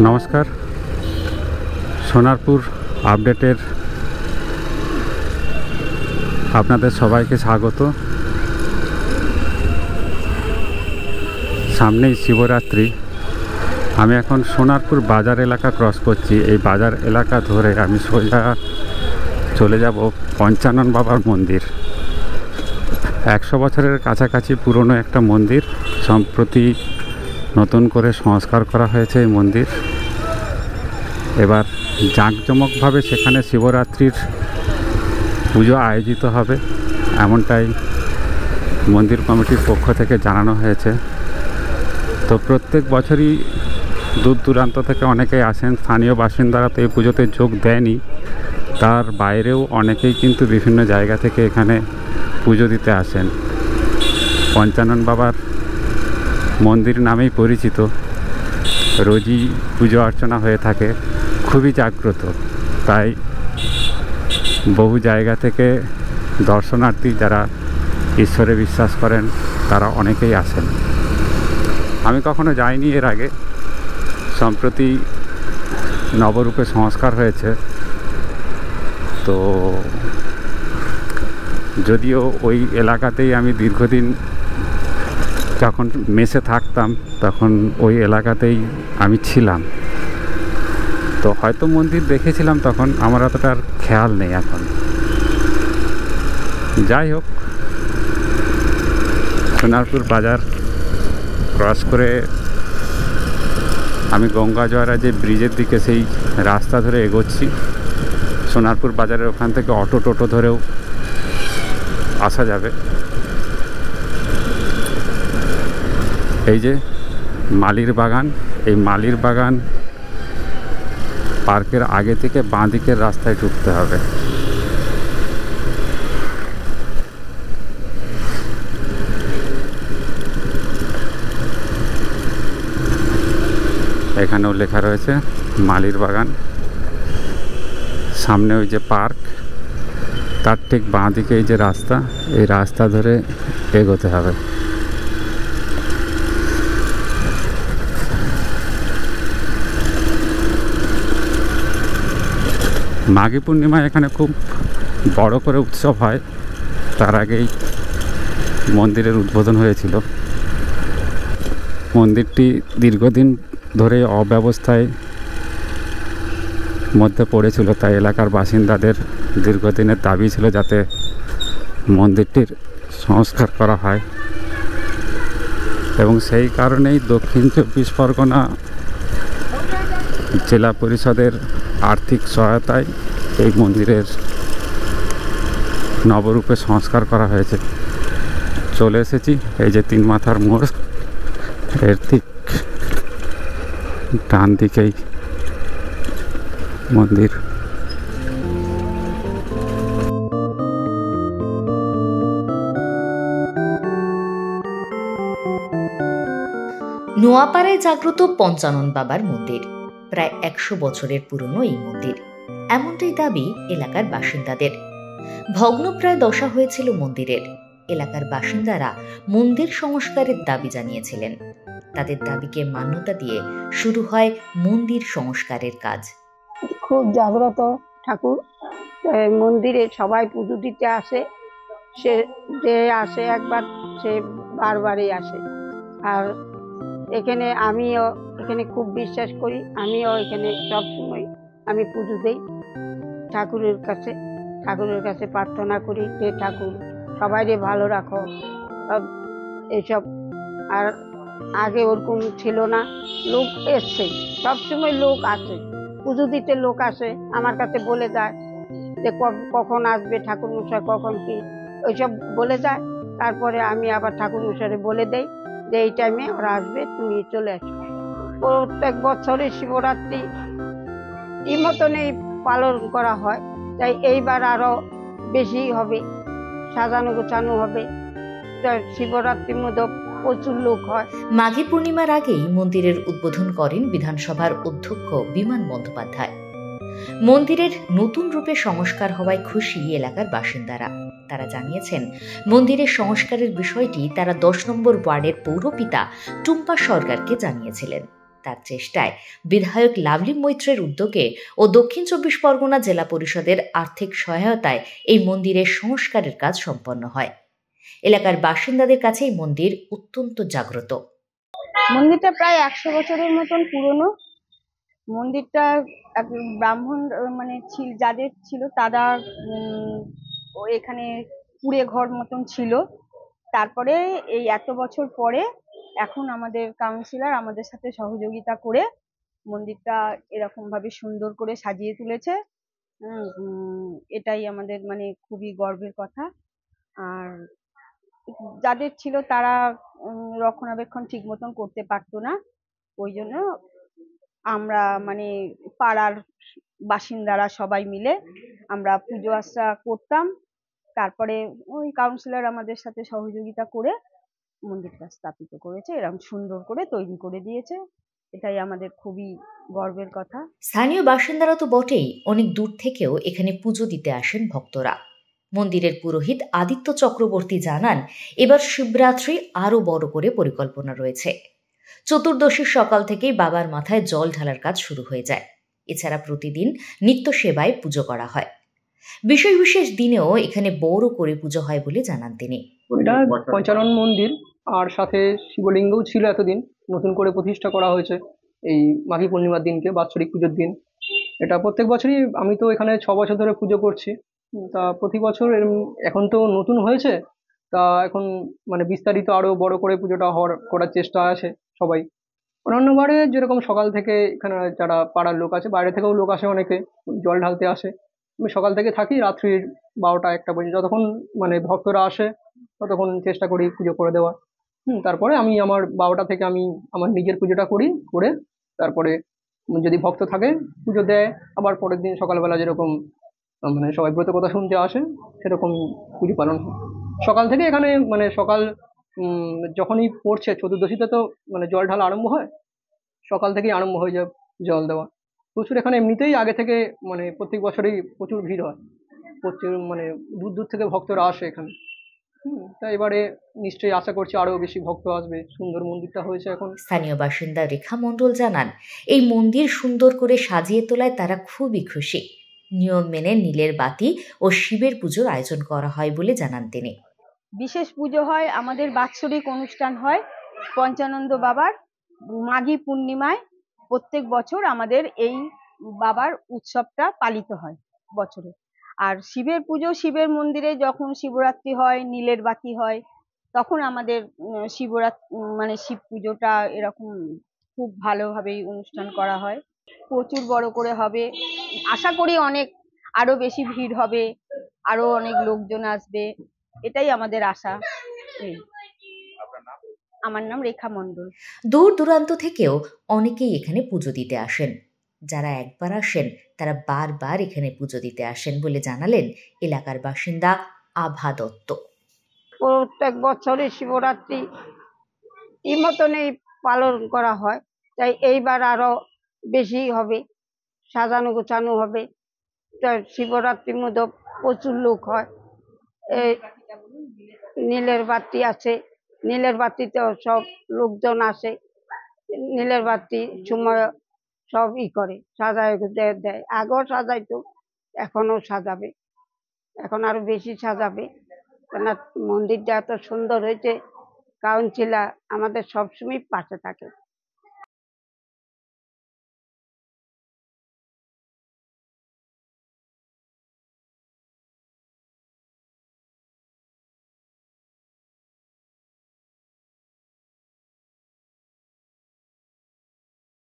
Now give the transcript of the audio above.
নমস্কার, সোনারপুর আপডেটের আপনাদের সবাইকে স্বাগত। সামনেই শিবরাত্রি। আমি এখন সোনারপুর বাজার এলাকা ক্রস করছি। এই বাজার এলাকা ধরে আমি সোজা চলে যাব পঞ্চানন বাবার মন্দির। 100 বছরের কাছাকাছি পুরনো একটা মন্দির, সম্প্রতি নতুন করে সংস্কার করা হয়েছে এই মন্দির। এবার জাঁকজমকভাবে সেখানে শিবরাত্রির পুজো আয়োজিত হবে, এমনটাই মন্দির কমিটির পক্ষ থেকে জানানো হয়েছে। তো প্রত্যেক বছরই দূর দূরান্ত থেকে অনেকেই আসেন। স্থানীয় বাসিন্দারা তো এই পুজোতে যোগ দেয়নি, তার বাইরেও অনেকেই কিন্তু বিভিন্ন জায়গা থেকে এখানে পুজো দিতে আসেন। পঞ্চানন বাবার মন্দির নামেই পরিচিত, রোজই পুজো অর্চনা হয়ে থাকে, খুবই জাগ্রত। তাই বহু জায়গা থেকে দর্শনার্থী যারা ঈশ্বরে বিশ্বাস করেন তারা অনেকেই আসেন। আমি কখনো যাইনি এর আগে, সম্প্রতি নবরূপে সংস্কার হয়েছে। তো যদিও ওই এলাকাতেই আমি দীর্ঘদিন যখন মেসে থাকতাম তখন ওই এলাকাতেই আমি ছিলাম, তো হয়তো মন্দির দেখেছিলাম তখন, আমার অতটা আর খেয়াল নেই এখন। যাই হোক, সোনারপুর বাজার ক্রস করে আমি গঙ্গাজয়রা যে ব্রিজের দিকে সেই রাস্তা ধরে এগোচ্ছি। সোনারপুর বাজারের ওখান থেকে অটো টোটো ধরেও আসা যাবে। এই যে মালির বাগান, এই মালির বাগান পার্কের আগে থেকে বাঁ দিকের রাস্তায় ঢুকতে হবে। এখানেও লেখা রয়েছে মালির বাগান। সামনে ওই যে পার্ক, তার ঠিক বাঁ দিকে এই যে রাস্তা, এই রাস্তা ধরে এগোতে হবে। মাঘী পূর্ণিমায় এখানে খুব বড় করে উৎসব হয়। তার আগেই মন্দিরের উদ্বোধন হয়েছিল। মন্দিরটি দীর্ঘদিন ধরে অব্যবস্থায় মধ্যে পড়েছিল, তাই এলাকার বাসিন্দাদের দীর্ঘদিনের দাবি ছিল যাতে মন্দিরটির সংস্কার করা হয়, এবং সেই কারণেই দক্ষিণ 24 পরগনা জেলা পরিষদের আর্থিক সহায়তায় এই মন্দিরের নবরূপে সংস্কার করা হয়েছে। চলে এসেছি, এই যে 3 মাথার মোড়, এর ঠিক ডান দিকেই মন্দির। নোয়াপাড়ায় জাগ্রত পঞ্চানন বাবার মন্দির। প্রায় 100 বছরের পুরনো এই মন্দির, এমনটাই দাবি এলাকার বাসিন্দাদের। ভগ্নপ্রায় দশা হয়েছিল মন্দিরের। এলাকার বাসিন্দারা মন্দির সংস্কারের দাবি জানিয়েছিলেন। তাদের দাবিকে মান্যতা দিয়ে শুরু হয় মন্দির সংস্কারের কাজ। খুব জাগ্রত ঠাকুর, মন্দিরে সবাই পুজো দিতে আসে। সে যে আসে একবার, সে বারবারই আসে। আর এখানে আমিও এখানে খুব বিশ্বাস করি, আমিও এখানে সবসময় আমি পুজো দেই ঠাকুরের কাছে প্রার্থনা করি যে ঠাকুর সবাইকে ভালো রাখো, এইসব। আর আগে ওরকম ছিল না, লোক এসছে, সবসময় লোক আসে পুজো দিতে, লোক আসে আমার কাছে বলে যায় যে কখন আসবে ঠাকুর মশাই, কখন কি, ওইসব বলে যায়। তারপরে আমি আবার ঠাকুর মশাইরে বলে দেই যে এই টাইমে ওরা আসবে, তুমি চলে আসো। প্রত্যেক বছরে শিবরাত্রি এই মতনই পালন করা হয়, তাই এইবার আরো বেশি হবে, সাজানো গোছানো হবে। শিবরাত্রির মধ্যে প্রচুর লোক হয়। মাঘী পূর্ণিমার আগেই মন্দিরের উদ্বোধন করেন বিধানসভার অধ্যক্ষ বিমান বন্দ্যোপাধ্যায়। মন্দিরের নতুন রূপে সংস্কার হওয়ায় খুশি এলাকার বাসিন্দারা। তারা জানিয়েছেন, মন্দিরের সংস্কারের বিষয়টি তারা 10 নম্বর ওয়ার্ডের পৌরপিতা টুম্পা সরকারকে জানিয়েছিলেন। তার চেষ্টায় বিধায়ক লাভলি মৈত্রের উদ্যোগে ও দক্ষিণ 24 পরগনা জেলা পরিষদের আর্থিক সহায়তায় এই মন্দিরের সংস্কারের কাজ সম্পন্ন হয়। এলাকার বাসিন্দাদের কাছে এই মন্দির অত্যন্ত জাগ্রত। মন্দিরটা প্রায় 100 বছরের মতন পুরনো। মন্দিরটা এক ব্রাহ্মণ মানে যাদের ছিল তারা এখানে কুড়ে ঘর মতন ছিল। তারপরে এই এত বছর পরে এখন আমাদের কাউন্সিলর আমাদের সাথে সহযোগিতা করে মন্দিরটা এরকম ভাবে সুন্দর করে সাজিয়ে তুলেছে। এটাই আমাদের মানে খুবই গর্বের কথা। আর যাদের ছিল তারা রক্ষণাবেক্ষণ ঠিক মতন করতে পারতো না, ওই জন্য আমরা মানে পাড়ার বাসিন্দারা সবাই মিলে আমরা পুজো আচ্চা করতাম। তারপরে ওই কাউন্সিলর আমাদের সাথে সহযোগিতা করে মন্দিরটা স্থাপিত করেছে, এরকম সুন্দর করে তৈরি করে দিয়েছে। এটাই আমাদের খুবই গর্বের কথা। স্থানীয় বাসিন্দারা তো বটেই, অনেক দূর থেকেও এখানে পুজো দিতে আসেন ভক্তরা। মন্দিরের পুরোহিত আদিত্য চক্রবর্তী জানান, এবার শিবরাত্রি আরো বড় করে পরিকল্পনা রয়েছে। চতুর্দশীর সকাল থেকেই বাবার মাথায় জল ঢালার কাজ শুরু হয়ে যায়। এছাড়া প্রতিদিন নিত্য সেবায় পুজো করা হয়। বিশেষ বিশেষ দিনেও এখানে বড় করে পুজো হয় বলে জানান তিনি। এটা পঞ্চানন মন্দির, আর সাথে শিবলিঙ্গও ছিল এতদিন, নতুন করে প্রতিষ্ঠা করা হয়েছে এই মাঘী পূর্ণিমার দিনকে, বাৎসরিক পুজোর দিন। এটা প্রত্যেক বছরই, আমি তো এখানে 6 বছর ধরে পুজো করছি। তা প্রতি বছর এখন তো নতুন হয়েছে, তা এখন মানে বিস্তারিত আরো বড় করে পুজোটা করার চেষ্টা আছে সবাই। অন্যান্য বারে যেরকম সকাল থেকে এখানে যারা পাড়ার লোক আছে, বাইরে থেকেও লোক আসে, অনেকে জল ঢালতে আসে। আমি সকাল থেকে থাকি রাত্রির 12টা-1টা পর্যন্ত, যতক্ষণ মানে ভক্তরা আসে ততক্ষণ চেষ্টা করি পুজো করে দেওয়ার। তারপরে আমি আমার 12টা থেকে আমি আমার নিজের পুজোটা করি, করে তারপরে যদি ভক্ত থাকে পুজো দেয়। আবার পরের দিন সকালবেলা যেরকম মানে সবাই ব্রত কথা শুনতে আসে সেরকম পুজো পালন হয়। সকাল থেকে এখানে মানে সকাল যখনই পড়ছে চতুর্দশীতে তো মানে জল ঢালা আরম্ভ হয়, সকাল থেকেই আরম্ভ হয়ে যায় জল দেওয়া। প্রচুর এখানে এমনিতেই আগে থেকে মানে প্রত্যেক বছরই প্রচুর ভিড় হয়, প্রচুর মানে দূর দূর থেকে ভক্তরা আসে এখানে। তাই এবারে নিশ্চয়ই আশা করছি আরো বেশি ভক্ত আসবে। সুন্দর মন্দিরটা হয়েছে এখন। স্থানীয় বাসিন্দা রেখা মণ্ডল জানান, এই মন্দির সুন্দর করে সাজিয়ে তোলায় তারা খুবই খুশি। নিয়ম মেনে নীলের বাতি ও শিবের পুজোর আয়োজন করা হয় বলে জানান তিনি। বিশেষ পুজো হয়, আমাদের বাৎসরিক অনুষ্ঠান হয় পঞ্চানন্দ বাবার মাঘী পূর্ণিমায়। প্রত্যেক বছর আমাদের এই বাবার উৎসবটা পালিত হয় বছরে। আর শিবের পুজো, শিবের মন্দিরে যখন শিবরাত্রি হয়, নীলের বাতি হয়, তখন আমাদের শিবরাত্রি মানে শিব পুজোটা এরকম খুব ভালোভাবেই অনুষ্ঠান করা হয়। প্রচুর বড় করে হবে, আশা করি অনেক আরো বেশি ভিড় হবে, আরো অনেক লোকজন আসবে, এটাই আমাদের আশা। আমার নাম রেখা মণ্ডল। দূর দূরান্ত থেকেও অনেকেই এখানে পুজো দিতে আসেন। যারা একবার আসেন তারা বারবার এখানে পুজো দিতে আসেন বলে জানালেন এলাকার বাসিন্দা আভা দত্ত। প্রত্যেক বছরই শিবরাত্রি এই মতনই পালন করা হয়, তাই এইবার আরো বেশি হবে, সাজানো গোছানো হবে। শিবরাত্রির মধ্যে প্রচুর লোক হয়। এই নীলের বাতি আছে, নীলের বাতিতেও সব লোকজন আসে। নীলের বাতি সময় সব করে সাজায় দেয়। আগেও সাজাইতো, এখনো সাজাবে, এখন আরো বেশি সাজাবে। কেননা মন্দিরটা এত সুন্দর হয়েছে, কাউন্সিলর আমাদের সবসময় পাশে থাকে।